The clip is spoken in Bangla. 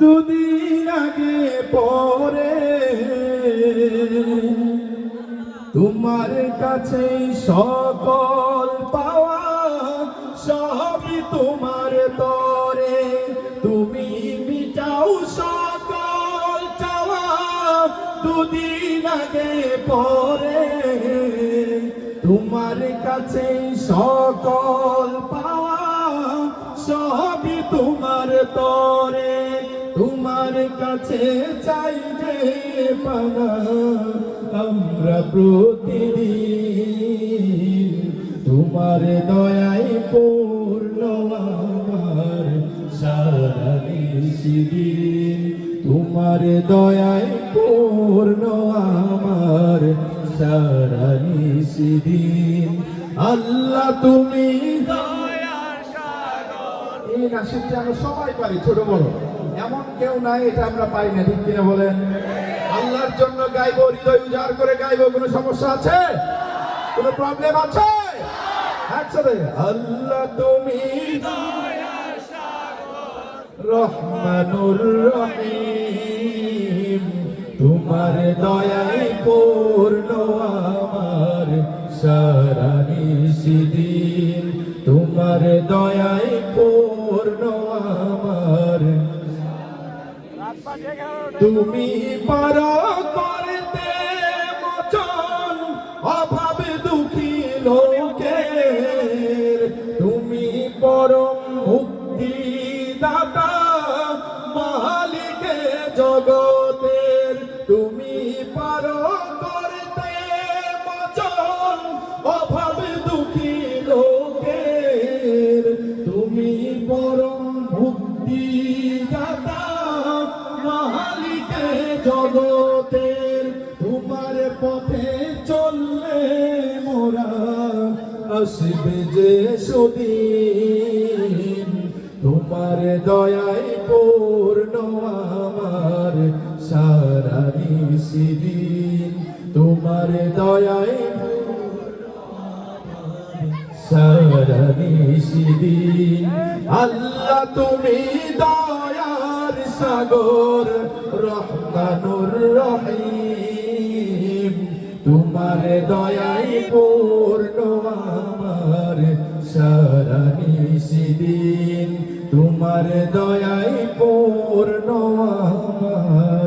দুদিন আগে পরে তোমার কাছে সকল পাওয়া সবই তোমার তরে, তুমি মিটাও সকল চাওয়া দুদিন আগে পরে, তোমার কাছে সকল পাওয়া সবই তোমার তরে, তোমার কাছে চাই যে পানা আমরা প্রতিদিন, তোমার দয়ায় পূর্ণ আমার সারা নিশিদিন, তোমার দয়ায় পূর্ণ আমার সারা নিশিদিন। আল্লাহ তুমি দয়ার সাগর। এই নাশিদটা আমরা সবাই পারি, ছোট বড় এমন কেউ নাই এটা আমরা পাই না, ঠিক কিনা বলেন? আল্লাহর জন্য গাইবো, হৃদয় উজাড় করে গাইবো। কোনো সমস্যা আছে? কোনো প্রবলেম আছে? একসাথে আল্লাহ তুমি দয়ার সাগর রহমানুর রহিম, তোমার দয়ায় পূর্ণ আমার সারা নিশিদিন, তোমার দয়ায় পূর্ণ আমার। তুমি পারো করতে মোচন অভাব দুঃখী লোকের, তুমি পরম মুক্তি দাতা মালিকে জগতের, তুমি পারো করতে মোচন অভাব দুঃখী লোকের, তুমি পরম মুক্তি দাতা মালিকে জগতের, তোমার পথে চললে মোরা আসবে যে সুদিন, তোমার দয়ায় পূর্ণ আমার সারা নিশিদিন, তোমার দয়ায় সারা নিশিদিন। আল্লাহ তুমি দয়ার সাগর রহমানুর রহিম, তোমার দয়ায় পূর্ণ আমার সারা নিশিদিন, তোমার দয়ায় পূর্ণ আমার।